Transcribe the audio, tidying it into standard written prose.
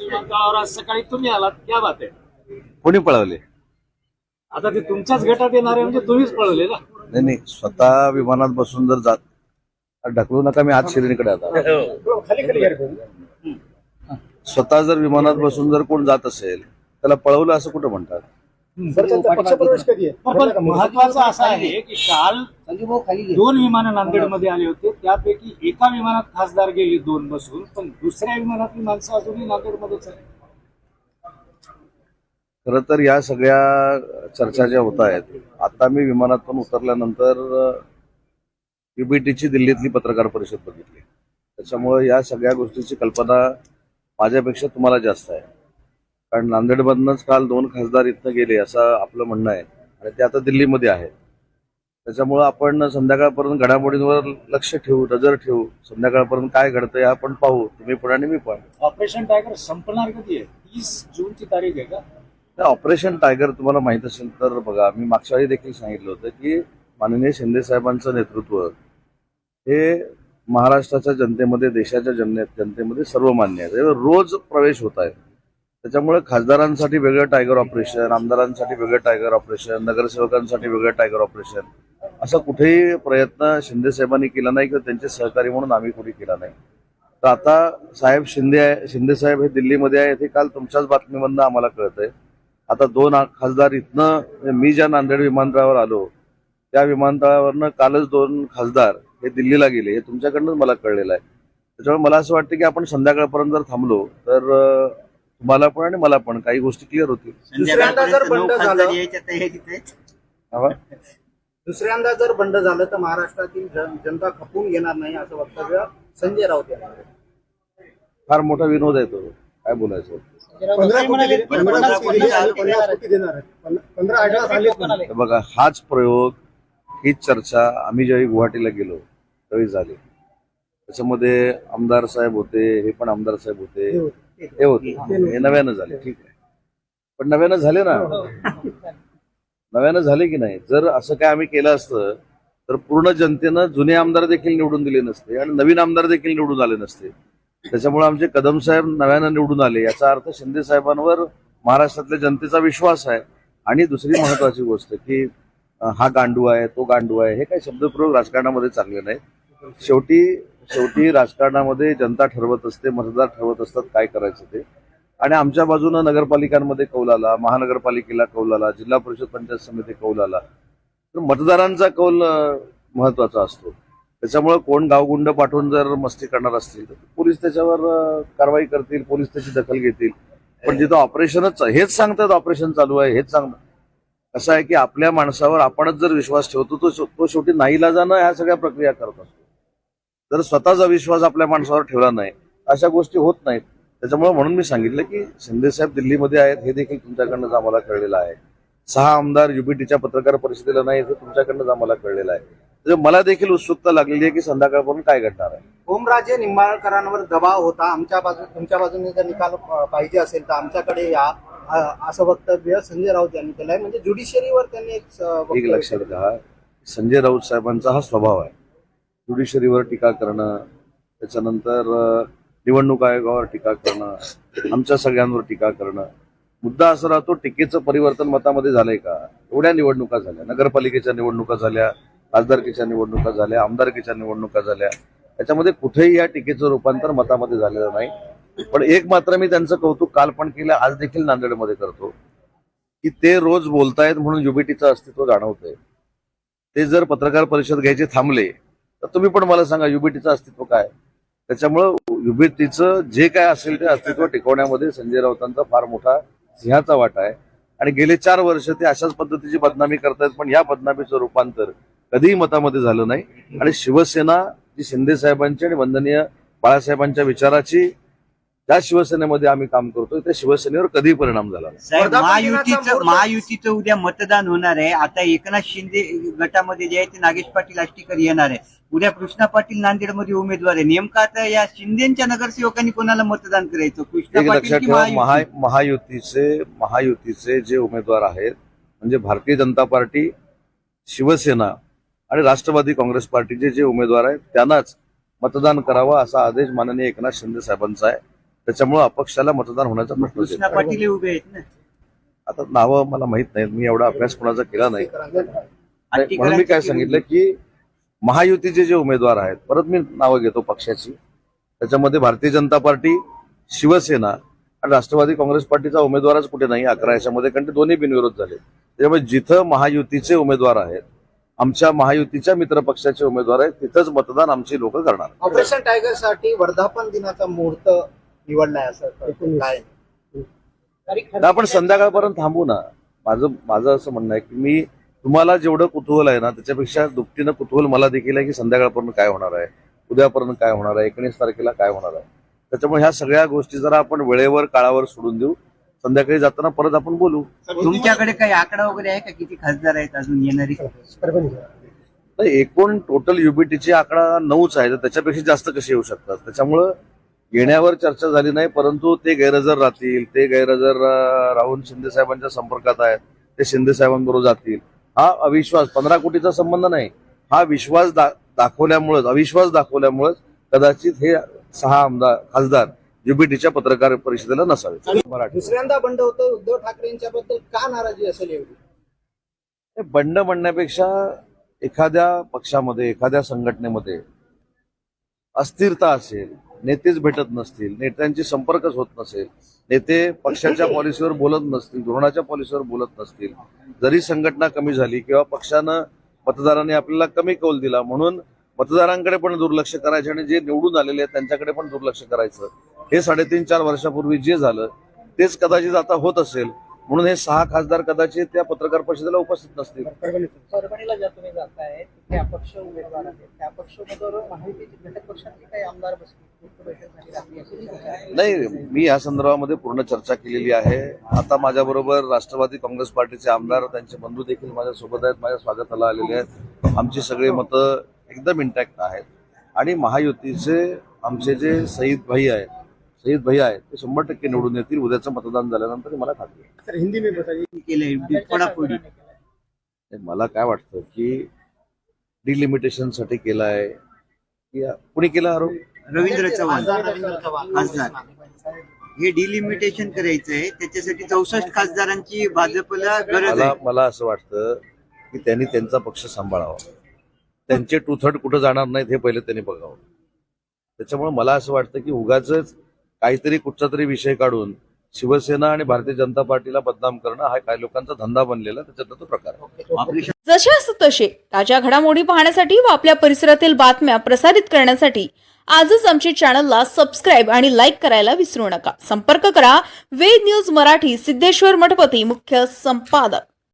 विमानतळावर आज सकाळी तुम्ही आलात, क्या बात आहे. कोणी पळवले? आता ते तुमच्याच गटात येणारे म्हणजे तुम्हीच पळवले ना. नाही नाही, स्वतः विमानात बसून जर जात, ढकलू नका, मी आज शिरीकडे आता. स्वतः जर विमानात बसून जर कोण जात असेल त्याला पळवलं असं कुठं म्हणतात? पण महत्वाचं असं आहे की काल 2 विमानं नांदेडमध्ये आले होते, त्यापैकी एका विमानात खासदार गेले 2 बसून, पण दुसऱ्या विमानातली माणसं अजूनही नांदेडमध्येच आहे. खरं तर या सगळ्या चर्चा ज्या होत आहेत, आता मी विमानातून उतरल्यानंतर युबीटीची दिल्लीतली पत्रकार परिषद बघितली. त्याच्यामुळे या सगळ्या गोष्टीची कल्पना माझ्यापेक्षा तुम्हाला जास्त आहे. कारण नांदेडमधनंच काल 2 खासदार इथनं गेले असं आपलं म्हणणं आहे आणि ते आता दिल्लीमध्ये आहेत. त्याच्यामुळं आपण संध्याकाळपर्यंत घडामोडींवर लक्ष ठेवू, नजर ठेवू. संध्याकाळपर्यंत काय घडतंय आपण पाहू, तुम्ही पण आणि मी पण. ऑपरेशन टायगर संपणार कधी आहे? 30 जूनची तारीख आहे का? ऑपरेशन टायगर तुम्हाला माहित असेल तर बघा, मी मागच्या वेळी देखील सांगितलं होतं की माननीय शिंदे साहेबांचं नेतृत्व हे महाराष्ट्राच्या जनतेमध्ये, देशाच्या जनतेमध्ये सर्वमान्य आहे. रोज प्रवेश होत आहे. त्याच्यामुळे खासदारांसाठी वेगळं टायगर ऑपरेशन, आमदारांसाठी वेगळं टायगर ऑपरेशन, नगरसेवकांसाठी वेगळं टायगर ऑपरेशन, असा कुठेही प्रयत्न शिंदे साहेबांनी केला नाही किंवा त्यांचे सहकारी म्हणून आम्ही कुठे केला नाही. तर आता साहेब शिंदे साहेब हे दिल्लीमध्ये आहेत हे काल तुमच्याच बातमीमधनं आम्हाला कळतंय. आता 2 खासदार इथनं, मी ज्या नांदेड विमानतळावर आलो त्या विमानतळावरनं कालच 2 खासदार हे दिल्लीला गेले, हे तुमच्याकडनंच मला कळलेलं आहे. त्याच्यामुळे मला असं वाटतं की आपण संध्याकाळपर्यंत जर थांबलो तर तुम्हाला पण आणि मला पण काही गोष्टी क्लिअर होतील. दुसऱ्यांदा जर बंड झालं तर महाराष्ट्रातील जनता खपून घेणार नाही असं वक्तव्य संजय राऊत यांनी. फार मोठा विनोद आहे तो, काय बोलायचं. बघा, हाच प्रयोग, हीच चर्चा आम्ही ज्यावेळी गुवाहाटीला गेलो त्यावेळी झाली. त्याच्यामध्ये आमदार साहेब होते, हे पण आमदार साहेब होते, हे होते, हे नव्यानं झाले. ठीक आहे, पण नव्यानं झाले ना, नव्यानं झाले की नाही. जर असं काय आम्ही केलं असतं तर पूर्ण जनतेनं जुने आमदार देखील निवडून दिले नसते आणि नवीन आमदार देखील निवडून आले नसते. त्याच्यामुळे आमचे कदम साहेब नव्यानं निवडून आले, याचा अर्थ शिंदे साहेबांवर महाराष्ट्रातल्या जनतेचा विश्वास आहे. आणि दुसरी महत्वाची गोष्ट की हा गांडू आहे, तो गांडू आहे, हे काही शब्दप्रयोग राजकारणामध्ये चांगले नाही. शेवटी राजकारणामध्ये जनता ठरवत असते, मतदार ठरवत असतात काय करायचं ते. आणि आमच्या बाजूनं नगरपालिकांमध्ये कौल आला, महानगरपालिकेला कौल आला, जिल्हा परिषद पंचायत समिती कौल आला, तर मतदारांचा कौल महत्वाचा असतो. त्याच्यामुळे कोण गावगुंड पाठवून जर मस्ती करणार असतील तर पोलीस त्याच्यावर कारवाई करतील, पोलीस त्याची दखल घेतील. पण जिथं ऑपरेशनच, हेच सांगतात ऑपरेशन चालू आहे, हेच सांगतात. कसं आहे की आपल्या माणसावर आपणच जर विश्वास ठेवतो तो शेवटी नाईलाजानं ह्या सगळ्या प्रक्रिया करत असतो. जर स्वतःचा विश्वास आपल्या माणसावर ठेवला नाही अशा गोष्टी होत नाहीत. त्याच्यामुळे म्हणून मी सांगितलं की शिंदे साहेब दिल्लीमध्ये आहेत, हे देखील तुमच्याकडनं आम्हाला कळलेलं आहे. 6 आमदार युबीटीच्या पत्रकार परिषदेला नाही, हे तुमच्याकडनं आम्हाला कळलेलं आहे. म्हणजे मला देखील उत्सुकता लागलेली आहे की संध्याकाळपर्यंत काय घडणार आहे. ओमराजे निंबाळकरांवर दबाव होता, तुमच्या बाजूने जर निकाल पाहिजे असेल तर आमच्याकडे या, असं वक्तव्य संजय राऊत यांनी केलंय. म्हणजे ज्युडिशरीवर त्यांनी एक लक्षात घ्या, संजय राऊत साहेबांचा हा स्वभाव आहे, ज्युडिशरीवर टीका करणं, त्याच्यानंतर निवडणूक आयोगावर टीका करणं, आमच्या सगळ्यांवर टीका करणं. मुद्दा असा राहतो, टीकेचं परिवर्तन मतामध्ये झालंय का? एवढ्या निवडणुका झाल्या, नगरपालिकेच्या निवडणुका झाल्या, खासदारकीच्या निवडणुका झाल्या, आमदारकीच्या निवडणुका झाल्या, त्याच्यामध्ये कुठेही या टीकेचं रूपांतर मतामध्ये झालेलं नाही. पण एक मात्र मी त्यांचं कौतुक काल पण केलं, आज देखील नांदेडमध्ये करतो, की ते रोज बोलतायत म्हणून युबीटीचं अस्तित्व जाणवतंय. ते जर पत्रकार परिषद घ्यायचे थांबले तर तुम्ही पण मला सांगा युबीटीचं अस्तित्व काय. त्याच्यामुळं युबीटीचं जे काय असेल ते अस्तित्व टिकवण्यामध्ये संजय राऊतांचा फार मोठा सिंहाचा वाटा आहे. आणि गेले 4 वर्ष ते अशाच पद्धतीची बदनामी करतायत, पण या बदनामीचं रूपांतर कधीही मतामध्ये झालं नाही. आणि शिवसेना जी शिंदे साहेबांची आणि वंदनीय बाळासाहेबांच्या विचाराची ज्या शिवसेनेमध्ये आम्ही काम करतोय त्या शिवसेनेवर कधीही परिणाम झाला नाही. महायुतीचं उद्या मतदान होणार आहे. आता एकनाथ शिंदे गटामध्ये जे आहे ते नागेश पाटील आष्टीकर येणार आहे. उद्या कृष्णा पाटील नांदेडमध्ये उमेदवार आहे. नेमका आता या शिंदेच्या नगरसेवकांनी कोणाला मतदान करायचं? कृष्णा एक लक्षात पाटील ठेवा, महायुतीचे जे उमेदवार आहेत म्हणजे भारतीय जनता पार्टी, शिवसेना आणि राष्ट्रवादी काँग्रेस पार्टीचे जे उमेदवार आहेत त्यांनाच मतदान करावं असा आदेश माननीय एकनाथ शिंदे साहेबांचा आहे. त्याच्यामुळे अपक्षाला मतदान होण्याचा प्रश्न कृष्णा येतो. पाटील हे उभे आहेत ना. आता नावं मला माहित नाहीत, मी एवढा अभ्यास कोणाचा केला नाही. म्हणून मी काय सांगितलं की महायुतीचे जे उमेदवार आहेत, परत मी नावं घेतो पक्षाची, त्याच्यामध्ये भारतीय जनता पार्टी, शिवसेना आणि राष्ट्रवादी काँग्रेस पार्टीचा उमेदवारच कुठे नाही 11 याच्यामध्ये, कारण ते दोन्ही बिनविरोध झाले. त्याच्यामुळे जिथं महायुतीचे उमेदवार आहेत, आमच्या महायुतीच्या मित्र पक्षाचे उमेदवार आहेत, तिथंच मतदान आमची लोक करणार. ऑपरेशन टायगर साठी वर्धापन दिनाचा मुहूर्त निवडलाय असं काय? आपण संध्याकाळपर्यंत थांबू ना. माझं असं म्हणणं आहे की मी तुम्हाला जेवढं कुतूहल आहे ना, त्याच्यापेक्षा दुपटीनं कुतूहल मला देखील आहे की संध्याकाळपर्यंत काय होणार आहे, उद्यापर्यंत काय होणार आहे, 19 तारखेला काय होणार आहे. त्याच्यामुळे ह्या सगळ्या गोष्टी जरा आपण वेळेवर काळावर सोडून देऊ. संध्याकाळी जाताना परत आपण बोलू. तुमच्याकडे काही आकडा वगैरे आहे का, किती खासदार आहेत अजून येणारी? तर एकूण टोटल युबीटीची आकडा 9च आहे, तर त्याच्यापेक्षा जास्त कसे येऊ शकतात. त्याच्यामुळं येण्यावर चर्चा झाली नाही, परंतु ते गैरहजर राहतील, ते गैरहजर राहून शिंदे साहेबांच्या संपर्कात आहेत, ते शिंदे साहेबांबरोबर जातील. हा अविश्वास 15 कोटीचा संबंध नाही, हा विश्वास दाखवल्यामुळेच, अविश्वास दाखवल्यामुळेच कदाचित हे 6 खासदार युबीटीच्या पत्रकार परिषदेला नसावे. दुसऱ्यांदा बंड होतोय उद्धव ठाकरेंच्याबद्दल का नाराजी असेल एवढी? हे बंड म्हणण्यापेक्षा एखाद्या पक्षामध्ये, एखाद्या संघटनेमध्ये अस्थिरता असेल, नेतेच भेटत नसतील, नेत्यांची संपर्कच होत नसेल, नेते पक्षाच्या पॉलिसीवर बोलत नसतील, धोरणाच्या पॉलिसीवर बोलत नसतील, जरी संघटना कमी झाली किंवा पक्षानं मतदारांनी आपल्याला कमी कौल दिला म्हणून मतदारांकडे पण दुर्लक्ष करायचे आणि जे निवडून आलेले आहेत त्यांच्याकडे पण दुर्लक्ष करायचं, हे 3.5-4 वर्षापूर्वी जे झालं तेच कदाचित आता होत असेल. म्हणून हे 6 खासदार कदाचित त्या पत्रकार परिषदेला उपस्थित नसतील. परभणीला ज्या तुम्ही जाताय तिथे अपक्ष उमेदवार आहेत, त्या अपक्ष उमेदवार महायुतीचे घटक पक्षातले काही आमदार नाही, मी या संदर्भामध्ये पूर्ण चर्चा केलेली आहे. आता माझ्याबरोबर राष्ट्रवादी काँग्रेस पार्टीचे आमदार, त्यांचे बंधू देखील माझ्यासोबत आहेत, माझ्या स्वागताला आलेले आहेत. आमची सगळी मतं एकदम इंटॅक्ट आहेत आणि महायुतीचे आमचे जे सईद भाई आहेत ते 100% निवडून येतील. उद्याचं मतदान झाल्यानंतर मला खात्री आहे. हिंदी में बताइए. मला काय वाटतं की डिलिमिटेशनसाठी केलाय की कुणी केला आरोप? रवींद्र चव्हाण रवींद्र चव्हाण खासदार. हे डिलिमिटेशन करायचंय, त्याच्यासाठी 64 खासदारांची भाजपला गरज आहे. मला असं वाटतं की त्यांनी त्यांचा पक्ष सांभाळावा. त्यांचे 2/3 कुठं जाणार नाहीत हे पहिले त्यांनी बघावं. त्याच्यामुळे मला असं वाटतं की उगाचच काहीतरी कुठचा तरी विषय काढून शिवसेना आणि भारतीय जनता पार्टीला बदनाम करणं हा काही लोकांचा धंदा बनलेला, त्याच्यातला तो प्रकार आहे. जशास तसे ताज्या घडामोडी पाहण्यासाठी व आपल्या परिसरातील बातम्या प्रसारित करण्यासाठी आजच आमच्या चॅनलला सबस्क्राईब आणि लाईक करायला विसरू नका. संपर्क करा वेद न्यूज मराठी, सिद्धेश्वर मठपती, मुख्य संपादक.